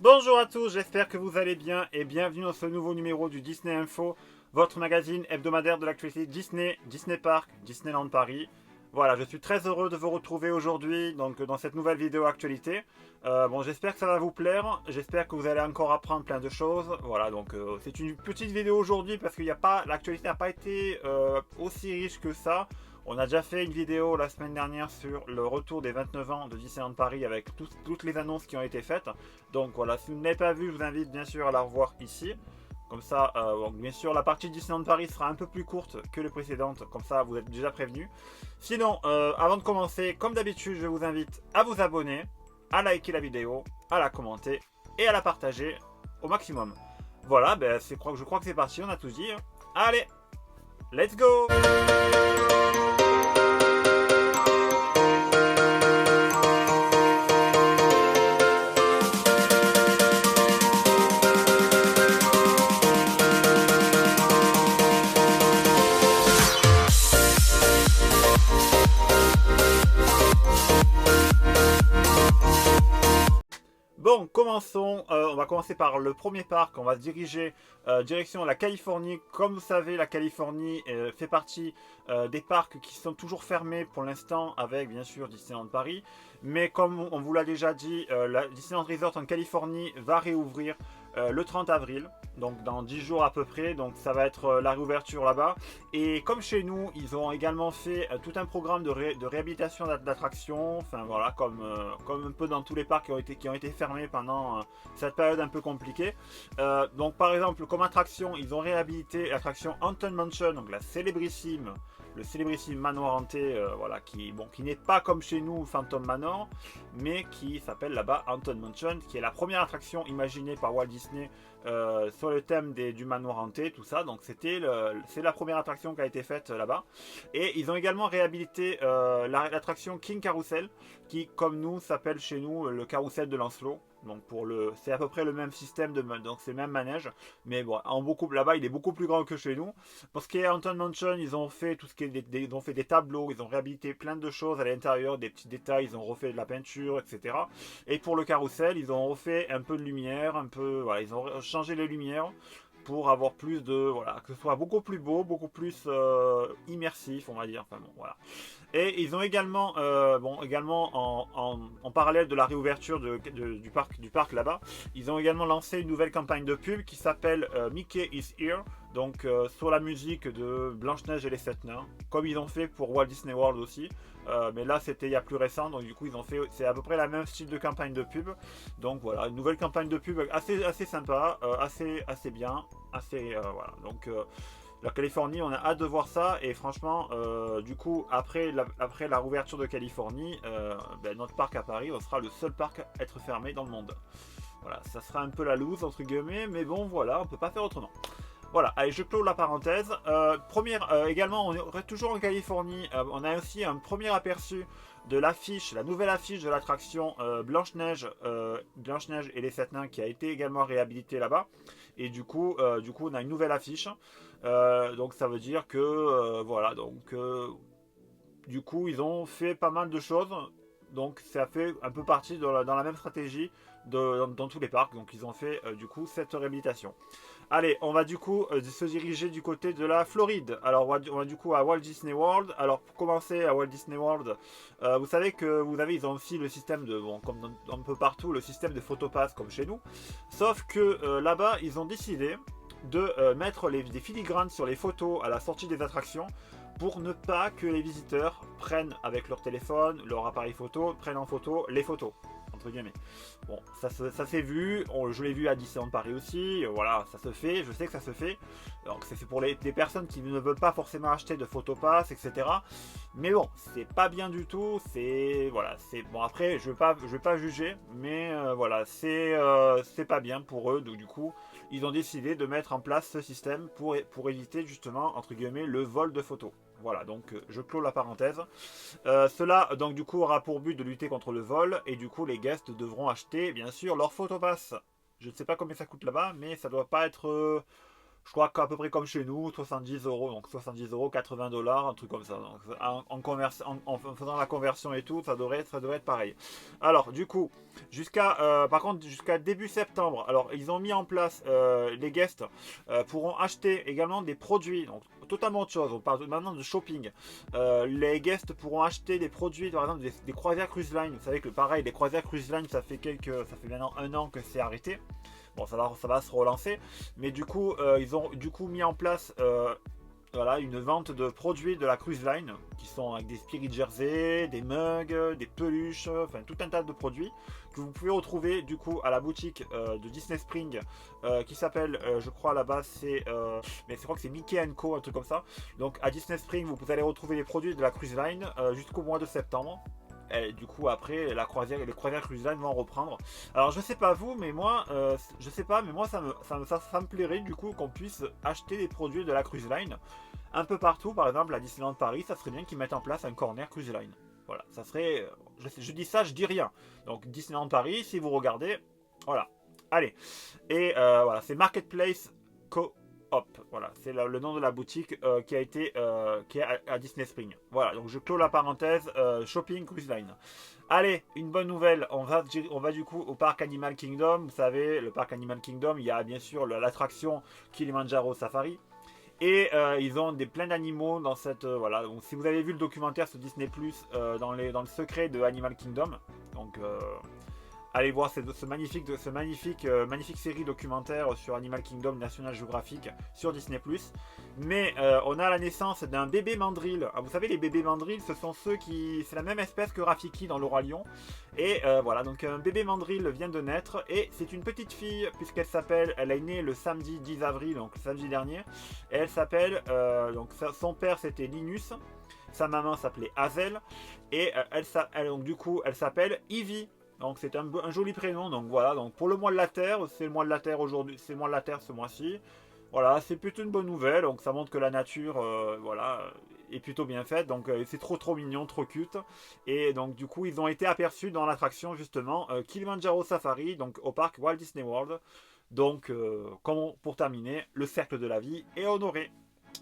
Bonjour à tous, j'espère que vous allez bien et bienvenue dans ce nouveau numéro du Disney Info, votre magazine hebdomadaire de l'actualité Disney, Disney Park, Disneyland Paris. Voilà, je suis très heureux de vous retrouver aujourd'hui donc dans cette nouvelle vidéo actualité. Bon, j'espère que ça va vous plaire, j'espère que vous allez encore apprendre plein de choses. Voilà, donc c'est une petite vidéo aujourd'hui parce qu'il n'y a pas, l'actualité n'a pas été aussi riche que ça. On a déjà fait une vidéo la semaine dernière sur le retour des 29 ans de Disneyland Paris avec toutes les annonces qui ont été faites. Donc voilà, si vous ne l'avez pas vu, je vous invite bien sûr à la revoir ici. Comme ça, donc, bien sûr, la partie Disneyland Paris sera un peu plus courte que les précédentes. Comme ça, vous êtes déjà prévenus. Sinon, avant de commencer, comme d'habitude, je vous invite à vous abonner, à liker la vidéo, à la commenter et à la partager au maximum. Voilà, ben, je crois que c'est parti, on a tout dit. Allez, let's go! Bon, commençons. On va commencer par le premier parc. On va se diriger direction la Californie. Comme vous savez, la Californie fait partie des parcs qui sont toujours fermés pour l'instant, avec bien sûr Disneyland Paris. Mais comme on vous l'a déjà dit, la Disneyland Resort en Californie va réouvrir le 30 avril. Donc dans 10 jours à peu près, donc ça va être la réouverture là-bas. Et comme chez nous, ils ont également fait tout un programme de réhabilitation d'attractions, enfin voilà, comme un peu dans tous les parcs qui ont été fermés pendant cette période un peu compliquée. Donc par exemple, comme attraction, ils ont réhabilité l'attraction Haunted Mansion, donc le célébrissime manoir hanté, voilà, qui n'est pas comme chez nous Phantom Manor, mais qui s'appelle là-bas Haunted Mansion, qui est la première attraction imaginée par Walt Disney sur le thème du manoir hanté, tout ça. Donc c'est la première attraction qui a été faite là-bas. Et ils ont également réhabilité l'attraction King Carousel, qui comme nous s'appelle chez nous le carrousel de Lancelot. Donc c'est à peu près le même système donc c'est le même manège, mais bon, là-bas il est beaucoup plus grand que chez nous. Pour ce qui est Haunted Mansion, ils ont fait tout ce qui est ils ont fait des tableaux, ils ont réhabilité plein de choses à l'intérieur, des petits détails, ils ont refait de la peinture, etc. Et pour le carrousel, ils ont refait un peu de lumière, voilà, ils ont changé les lumières pour avoir plus voilà, que ce soit beaucoup plus beau, beaucoup plus immersif, on va dire. Enfin bon, voilà. Et ils ont également, en parallèle de la réouverture du parc là-bas, ils ont également lancé une nouvelle campagne de pub qui s'appelle Mickey is Here, donc sur la musique de Blanche-Neige et les Sept Nains, comme ils ont fait pour Walt Disney World aussi. Mais là, c'était il y a plus récent, donc du coup, c'est à peu près la même style de campagne de pub. Donc voilà, une nouvelle campagne de pub assez sympa, assez bien, voilà. Donc la Californie, on a hâte de voir ça. Et franchement, du coup, après la rouverture de Californie, notre parc à Paris, on sera le seul parc à être fermé dans le monde. Voilà, ça sera un peu la loose entre guillemets, mais bon, voilà, on peut pas faire autrement. Voilà, allez, je clôt la parenthèse. Également, on est toujours en Californie. On a aussi un premier aperçu de l'affiche, la nouvelle affiche de l'attraction Blanche-Neige et les Sept Nains qui a été également réhabilitée là-bas. Et du coup, on a une nouvelle affiche. Donc ça veut dire que voilà, donc du coup, ils ont fait pas mal de choses. Donc ça fait un peu partie dans la même stratégie dans tous les parcs. Donc ils ont fait du coup cette réhabilitation. Allez, on va du coup se diriger du côté de la Floride. Alors on va du coup à Walt Disney World. Alors pour commencer à Walt Disney World, vous savez que ils ont aussi le système comme un peu partout, le système de photopass comme chez nous. Sauf que là-bas, ils ont décidé de mettre des filigranes sur les photos à la sortie des attractions pour ne pas que les visiteurs prennent avec leur téléphone, leur appareil photo, prennent en photo les photos. Entre guillemets. Bon, ça s'est vu, je l'ai vu à Disneyland Paris aussi, voilà, ça se fait, je sais que ça se fait. Donc c'est pour les personnes qui ne veulent pas forcément acheter de photopass, etc. Mais bon, c'est pas bien du tout, c'est bon après je vais pas juger, mais voilà, c'est pas bien pour eux, donc du coup ils ont décidé de mettre en place ce système pour éviter justement entre guillemets le vol de photos. Voilà, donc je clôt la parenthèse. Cela donc du coup aura pour but de lutter contre le vol et du coup les guests devront acheter bien sûr leur photopass. Je ne sais pas combien ça coûte là-bas, mais ça doit pas être Je crois qu'à peu près comme chez nous, 70 euros, donc 70 euros, 80 dollars, un truc comme ça. Donc, en faisant la conversion et tout, ça devrait être pareil. Alors, du coup, par contre, jusqu'à début septembre, alors ils ont mis en place, les guests pourront acheter également des produits, donc totalement autre chose. On parle maintenant de shopping. Les guests pourront acheter des produits, par exemple des croisières cruise line. Vous savez que pareil, les croisières cruise line, ça fait maintenant un an que c'est arrêté. Bon, ça va se relancer, mais du coup, ils ont du coup mis en place, voilà, une vente de produits de la cruise line, qui sont avec des spirit jerseys, des mugs, des peluches, enfin tout un tas de produits que vous pouvez retrouver du coup à la boutique de Disney Spring, qui s'appelle, je crois à la base mais je crois que c'est Mickey Co, un truc comme ça. Donc à Disney Spring, vous allez retrouver les produits de la cruise line jusqu'au mois de septembre. Et du coup après les croisières cruise line vont reprendre. Alors je sais pas vous, mais moi je sais pas, mais moi ça me plairait du coup qu'on puisse acheter des produits de la cruise line un peu partout. Par exemple à Disneyland Paris, ça serait bien qu'ils mettent en place un corner cruise line. Voilà, ça serait, je dis ça, je dis rien. Donc Disneyland Paris, si vous regardez, voilà. Allez, et voilà, c'est Marketplace Co. Hop, voilà, c'est le nom de la boutique qui est à Disney Spring. Voilà, donc je clôt la parenthèse Shopping Cruise Line. Allez, une bonne nouvelle, on va du coup au parc Animal Kingdom. Vous savez, le parc Animal Kingdom, il y a bien sûr l'attraction Kilimanjaro Safari. Et ils ont plein d'animaux dans cette... voilà, donc si vous avez vu le documentaire sur Disney+, dans le secret de Animal Kingdom, donc... allez voir magnifique série documentaire sur Animal Kingdom National Geographic sur Disney+. Mais on a la naissance d'un bébé mandrill. Ah, vous savez, les bébés mandrills, c'est la même espèce que Rafiki dans Le Roi Lion. Et voilà, donc un bébé mandrill vient de naître et c'est une petite fille elle est née le samedi 10 avril, donc le samedi dernier. Et elle s'appelle, donc son père c'était Linus, sa maman s'appelait Hazel et donc du coup elle s'appelle Ivy. Donc c'est un joli prénom. Donc voilà, donc pour le mois de la Terre, c'est le mois de la Terre aujourd'hui, c'est le mois de la Terre ce mois-ci. Voilà, c'est plutôt une bonne nouvelle. Donc ça montre que la nature, voilà, est plutôt bien faite. Donc c'est trop mignon, trop cute. Et donc du coup ils ont été aperçus dans l'attraction justement Kilimanjaro Safari, donc au parc Walt Disney World. Donc pour terminer, le cercle de la vie est honoré.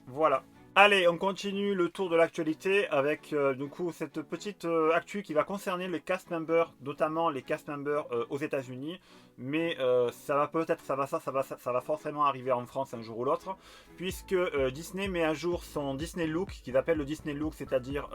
Voilà. Allez, on continue le tour de l'actualité avec du coup cette petite actu qui va concerner les cast members, notamment les cast members aux États-Unis. Mais ça va forcément arriver en France un jour ou l'autre, puisque Disney met à jour son Disney Look, qu'ils appellent le Disney Look, c'est-à-dire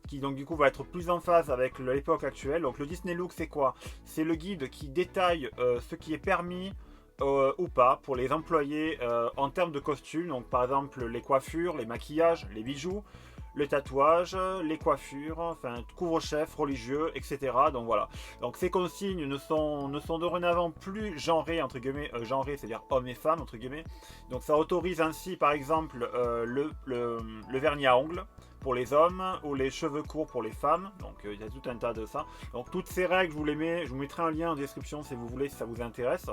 qui donc du coup va être plus en phase avec l'époque actuelle. Donc le Disney Look, c'est quoi? C'est le guide qui détaille ce qui est permis ou pas pour les employés en termes de costumes. Donc par exemple les coiffures, les maquillages, les bijoux, les tatouages, les coiffures, enfin couvre-chef religieux, etc. Donc voilà. Donc ces consignes ne sont dorénavant plus genrées, entre guillemets, genrées, c'est-à-dire hommes et femmes, entre guillemets. Donc ça autorise ainsi par exemple le vernis à ongles pour les hommes ou les cheveux courts pour les femmes. Donc il y a tout un tas de ça. Donc toutes ces règles, je vous mettrai un lien en description si vous voulez, si ça vous intéresse.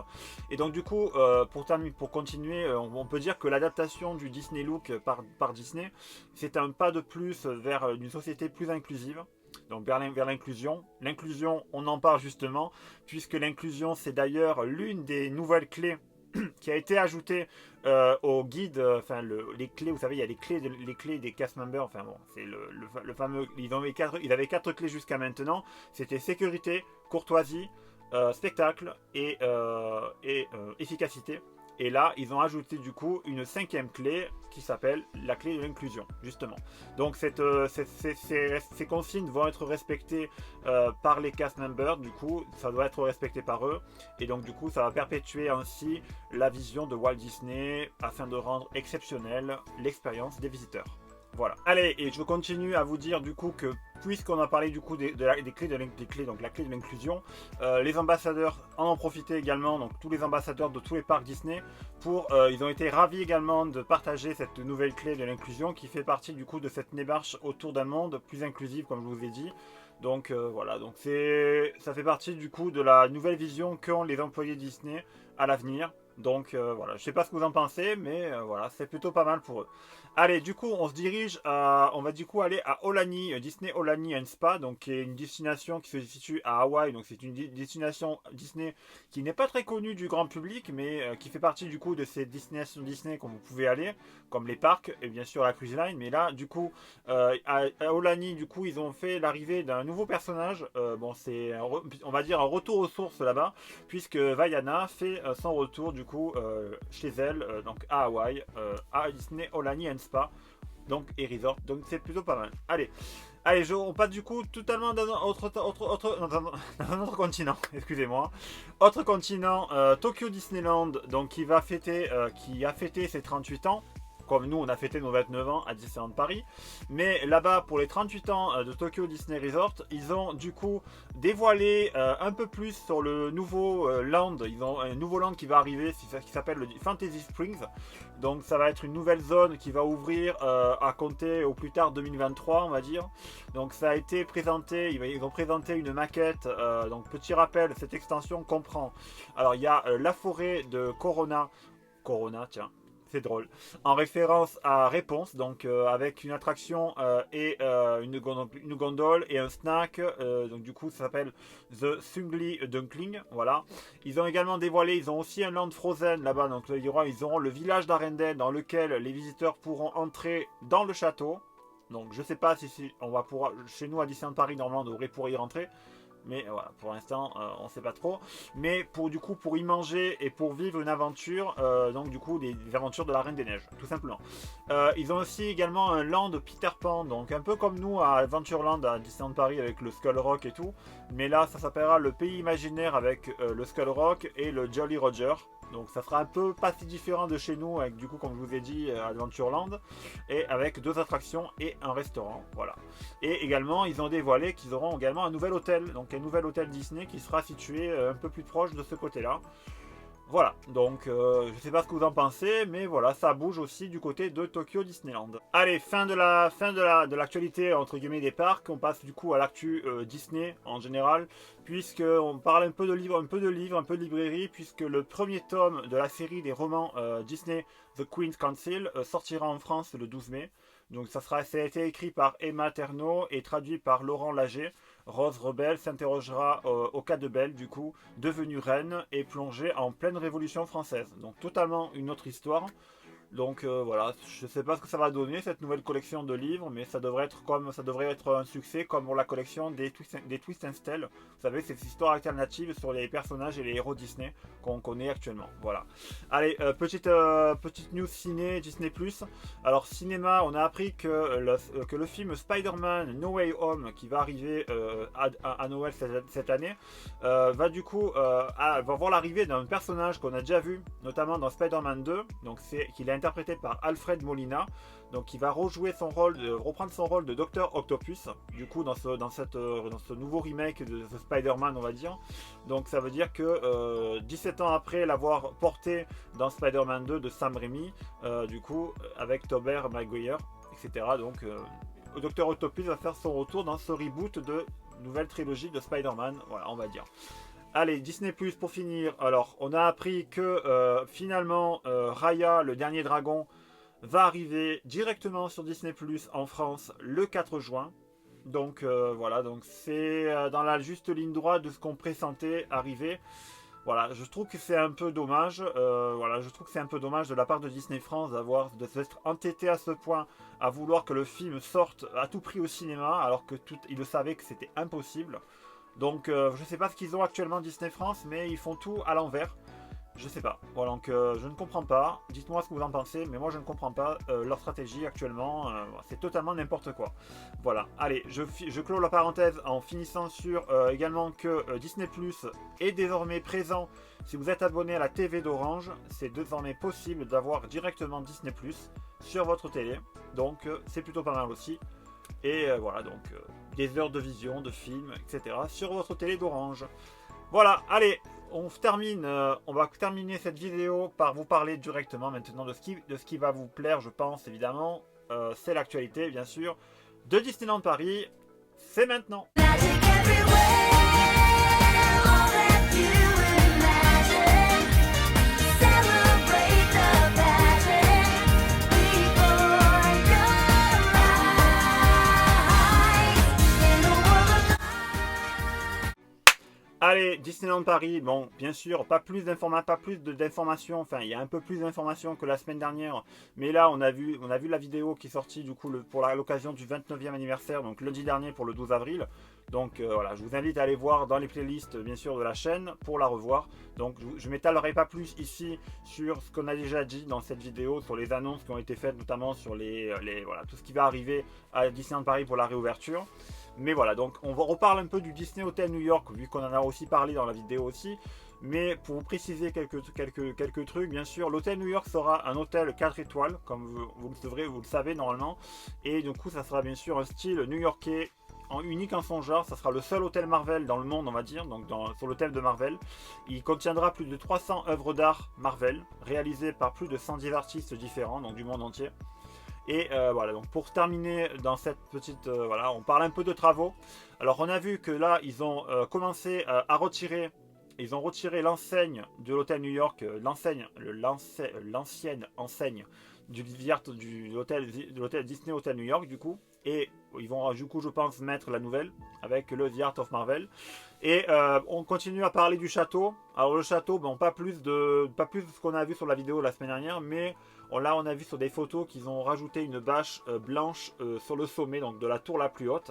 Et donc du coup, pour continuer, on peut dire que l'adaptation du Disney Look par Disney, c'est un pas de plus vers une société plus inclusive. Donc vers l'inclusion. L'inclusion, on en parle justement, puisque l'inclusion, c'est d'ailleurs l'une des nouvelles clés qui a été ajoutée au guide, enfin les clés, vous savez, il y a les clés des cast members, enfin bon, c'est le fameux, ils avaient 4 clés jusqu'à maintenant, c'était sécurité, courtoisie, spectacle et efficacité. Et là, ils ont ajouté du coup une 5e clé qui s'appelle la clé de l'inclusion, justement. Donc ces consignes vont être respectées par les cast members, du coup, ça doit être respecté par eux. Et donc du coup, ça va perpétuer ainsi la vision de Walt Disney afin de rendre exceptionnelle l'expérience des visiteurs. Voilà. Allez, et je continue à vous dire du coup que puisqu'on a parlé du coup des clés, donc la clé de l'inclusion, les ambassadeurs en ont profité également, donc tous les ambassadeurs de tous les parcs Disney, ils ont été ravis également de partager cette nouvelle clé de l'inclusion qui fait partie du coup de cette démarche autour d'un monde plus inclusif, comme je vous ai dit. Donc voilà, donc ça fait partie du coup de la nouvelle vision qu'ont les employés Disney à l'avenir. Donc voilà, je sais pas ce que vous en pensez, mais voilà, c'est plutôt pas mal pour eux. Allez, du coup, on se dirige on va du coup aller à Aulani, Disney Aulani and Spa, donc qui est une destination qui se situe à Hawaï. Donc c'est une destination Disney qui n'est pas très connue du grand public, mais qui fait partie du coup de ces destinations Disney que vous pouvez aller, comme les parcs et bien sûr la cruise line. Mais là, du coup, à Aulani, du coup, ils ont fait l'arrivée d'un nouveau personnage. Bon, c'est on va dire un retour aux sources là-bas, puisque Vaiana fait son retour du coup chez elle, donc à Hawaï, à Disney Aulani and Spa, donc et resort, donc c'est plutôt pas mal. Allez, on passe du coup totalement dans un dans un autre continent, excusez-moi, autre continent, Tokyo Disneyland, donc qui a fêté ses 38 ans. Comme nous, on a fêté nos 29 ans à Disneyland Paris. Mais là-bas, pour les 38 ans de Tokyo Disney Resort, ils ont du coup dévoilé un peu plus sur le nouveau land. Ils ont un nouveau land qui va arriver, qui s'appelle le Fantasy Springs. Donc ça va être une nouvelle zone qui va ouvrir à compter au plus tard 2023, on va dire. Donc ça a été présenté, ils ont présenté une maquette. Donc petit rappel, cette extension comprend... Alors il y a la forêt de Corona, tiens. C'est drôle. En référence à Réponse, donc avec une attraction et une gondole et un snack. Donc du coup, ça s'appelle The Sungly Dunkling. Voilà. Ils ont également dévoilé, ils ont aussi un land Frozen là-bas. Donc ils auront le village d'Arendelle dans lequel les visiteurs pourront entrer dans le château. Donc je sais pas si on va pouvoir, chez nous à Disneyland Paris, normalement, on devrait pouvoir y rentrer. Mais voilà, pour l'instant, on sait pas trop. Mais pour y manger et pour vivre une aventure, donc du coup, des aventures de la Reine des Neiges, tout simplement. Ils ont aussi également un land Peter Pan, donc un peu comme nous à Adventureland à Disneyland Paris avec le Skull Rock et tout. Mais là, ça s'appellera le Pays Imaginaire avec le Skull Rock et le Jolly Roger. Donc ça sera un peu pas si différent de chez nous avec du coup comme je vous ai dit Adventureland et avec 2 attractions et un restaurant, voilà. Et également ils ont dévoilé qu'ils auront également un nouvel hôtel, donc un nouvel hôtel Disney qui sera situé un peu plus proche de ce côté-là. Voilà, donc je sais pas ce que vous en pensez, mais voilà, ça bouge aussi du côté de Tokyo Disneyland. Allez, fin de l'actualité entre guillemets des parcs, on passe du coup à l'actu Disney en général, puisque on parle un peu de livres, un peu de librairie, puisque le premier tome de la série des romans Disney The Queen's Council sortira en France le 12 mai. Donc ça a été écrit par Emma Ternot et traduit par Laurent Lager. Rose Rebelle s'interrogera au cas de Belle, du coup, devenue reine et plongée en pleine Révolution française. Donc totalement une autre histoire. Donc voilà, je ne sais pas ce que ça va donner cette nouvelle collection de livres, mais ça devrait être un succès comme pour la collection des Twist and Tell. Vous savez, c'est cette histoire alternative sur les personnages et les héros Disney qu'on connaît actuellement. Voilà. Allez, petite news ciné Disney+. Alors cinéma, on a appris que le film Spider-Man No Way Home qui va arriver à Noël cette année va du coup va voir l'arrivée d'un personnage qu'on a déjà vu, notamment dans Spider-Man 2. Donc qu'il a interprété par Alfred Molina, donc qui va reprendre son rôle de Dr Octopus, du coup dans ce nouveau remake de The Spider-Man, on va dire. Donc ça veut dire que 17 ans après l'avoir porté dans Spider-Man 2 de Sam Raimi, du coup avec Tobey Maguire, etc. Donc Dr Octopus va faire son retour dans ce reboot de nouvelle trilogie de Spider-Man, voilà, on va dire. Allez, Disney Plus pour finir. Alors, on a appris que finalement, Raya, le dernier dragon, va arriver directement sur Disney Plus en France le 4 juin. Donc voilà, donc c'est dans la juste ligne droite de ce qu'on pressentait arriver. Voilà, je trouve que c'est un peu dommage. Voilà, je trouve que c'est un peu dommage de la part de Disney France de s'être entêté à ce point à vouloir que le film sorte à tout prix au cinéma, alors que ils le savaient que c'était impossible. Donc je sais pas ce qu'ils ont actuellement Disney France, mais ils font tout à l'envers. Je sais pas. Voilà, donc je ne comprends pas. Dites-moi ce que vous en pensez, mais moi je ne comprends pas leur stratégie actuellement. C'est totalement n'importe quoi. Voilà. Allez, je clôt la parenthèse en finissant sur également que Disney Plus est désormais présent. Si vous êtes abonné à la TV d'Orange, c'est désormais possible d'avoir directement Disney Plus sur votre télé. Donc c'est plutôt pas mal aussi. Et voilà, donc des heures de vision, de films, etc. sur votre télé d'Orange. Voilà, allez, on va terminer cette vidéo par vous parler directement maintenant de ce qui va vous plaire, je pense, évidemment. C'est l'actualité, bien sûr, de Disneyland Paris. C'est maintenant. All that you imagine. Disneyland Paris, bon, bien sûr, pas plus d'informations, enfin, il y a un peu plus d'informations que la semaine dernière, mais là, on a vu la vidéo qui est sortie, du coup, pour l'occasion du 29e anniversaire, donc lundi dernier pour le 12 avril. Donc voilà, je vous invite à aller voir dans les playlists, bien sûr, de la chaîne pour la revoir. Donc je ne m'étalerai pas plus ici sur ce qu'on a déjà dit dans cette vidéo, sur les annonces qui ont été faites, notamment sur voilà, tout ce qui va arriver à Disneyland Paris pour la réouverture. Mais voilà, donc on reparle un peu du Disney Hotel New York, vu qu'on en a aussi parlé dans la vidéo aussi. Mais pour vous préciser quelques trucs, bien sûr, l'hôtel New York sera un hôtel 4 étoiles, comme vous le savez normalement. Et du coup, ça sera bien sûr un style new-yorkais unique en son genre. Ça sera le seul hôtel Marvel dans le monde, on va dire, donc sur le thème de Marvel. Il contiendra plus de 300 œuvres d'art Marvel, réalisées par plus de 110 artistes différents, donc du monde entier. Et voilà, donc pour terminer dans cette petite, voilà, on parle un peu de travaux. Alors on a vu que là, ils ont commencé à retirer, ils ont retiré l'enseigne de l'hôtel New York, l'ancienne enseigne de l'hôtel Disney Hotel New York, du coup. Et ils vont, du coup, je pense, mettre la nouvelle avec le The Art of Marvel. Et on continue à parler du château. Alors le château, bon, pas plus de ce qu'on a vu sur la vidéo la semaine dernière, mais là on a vu sur des photos qu'ils ont rajouté une bâche blanche sur le sommet, donc de la tour la plus haute.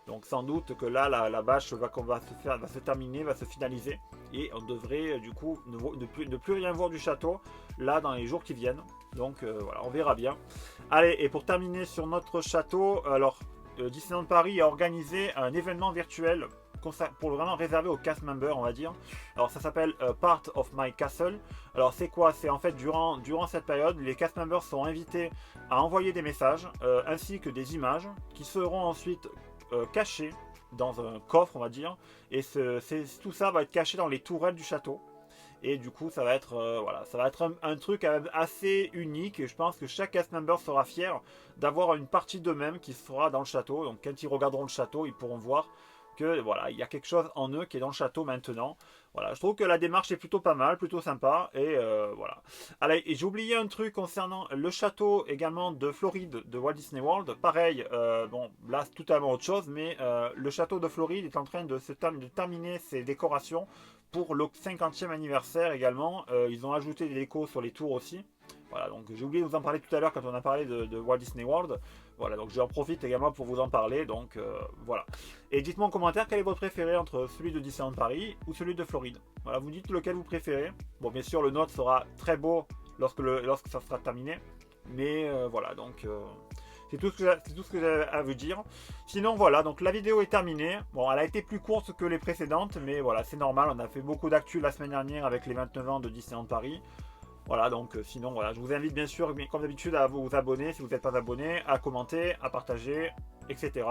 Donc sans doute que là la bâche va se terminer, va se finaliser. Et on devrait du coup ne plus rien voir du château là dans les jours qui viennent. Donc voilà, on verra bien. Allez, et pour terminer sur notre château, alors Disneyland Paris a organisé un événement virtuel pour vraiment réservé aux cast members, on va dire. Alors ça s'appelle Part of My Castle. Alors c'est quoi? C'est en fait durant cette période, les cast members sont invités à envoyer des messages ainsi que des images qui seront ensuite cachées dans un coffre, on va dire. Et tout ça va être caché dans les tourelles du château. Et du coup, ça va être, voilà, ça va être un truc assez unique. Et je pense que chaque cast member sera fier d'avoir une partie d'eux-mêmes qui sera dans le château. Donc quand ils regarderont le château, ils pourront voir que voilà, il y a quelque chose en eux qui est dans le château maintenant. Voilà, je trouve que la démarche est plutôt pas mal, plutôt sympa. Et voilà. Allez, et j'ai oublié un truc concernant le château également de Floride de Walt Disney World. Pareil, bon, là c'est totalement autre chose, mais le château de Floride est en train de terminer ses décorations pour le 50e anniversaire également. Ils ont ajouté des décos sur les tours aussi. Voilà, donc j'ai oublié de vous en parler tout à l'heure quand on a parlé de Walt Disney World. Voilà, donc j'en profite également pour vous en parler. Donc voilà. Et dites-moi en commentaire quel est votre préféré entre celui de Disneyland Paris ou celui de Floride. Voilà, vous dites lequel vous préférez. Bon, bien sûr, le nôtre sera très beau lorsque ça sera terminé. Mais voilà, donc c'est tout ce que j'ai à vous dire. Sinon, voilà, donc la vidéo est terminée. Bon, elle a été plus courte que les précédentes, mais voilà, c'est normal. On a fait beaucoup d'actu la semaine dernière avec les 29 ans de Disneyland Paris. Voilà, donc sinon, voilà, je vous invite bien sûr, comme d'habitude, à vous abonner si vous n'êtes pas abonné, à commenter, à partager, etc.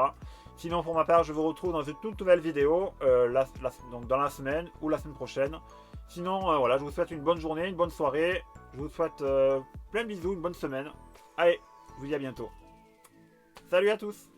Sinon, pour ma part, je vous retrouve dans une toute nouvelle vidéo, donc dans la semaine ou la semaine prochaine. Sinon, voilà, je vous souhaite une bonne journée, une bonne soirée. Je vous souhaite plein de bisous, une bonne semaine. Allez, je vous dis à bientôt. Salut à tous!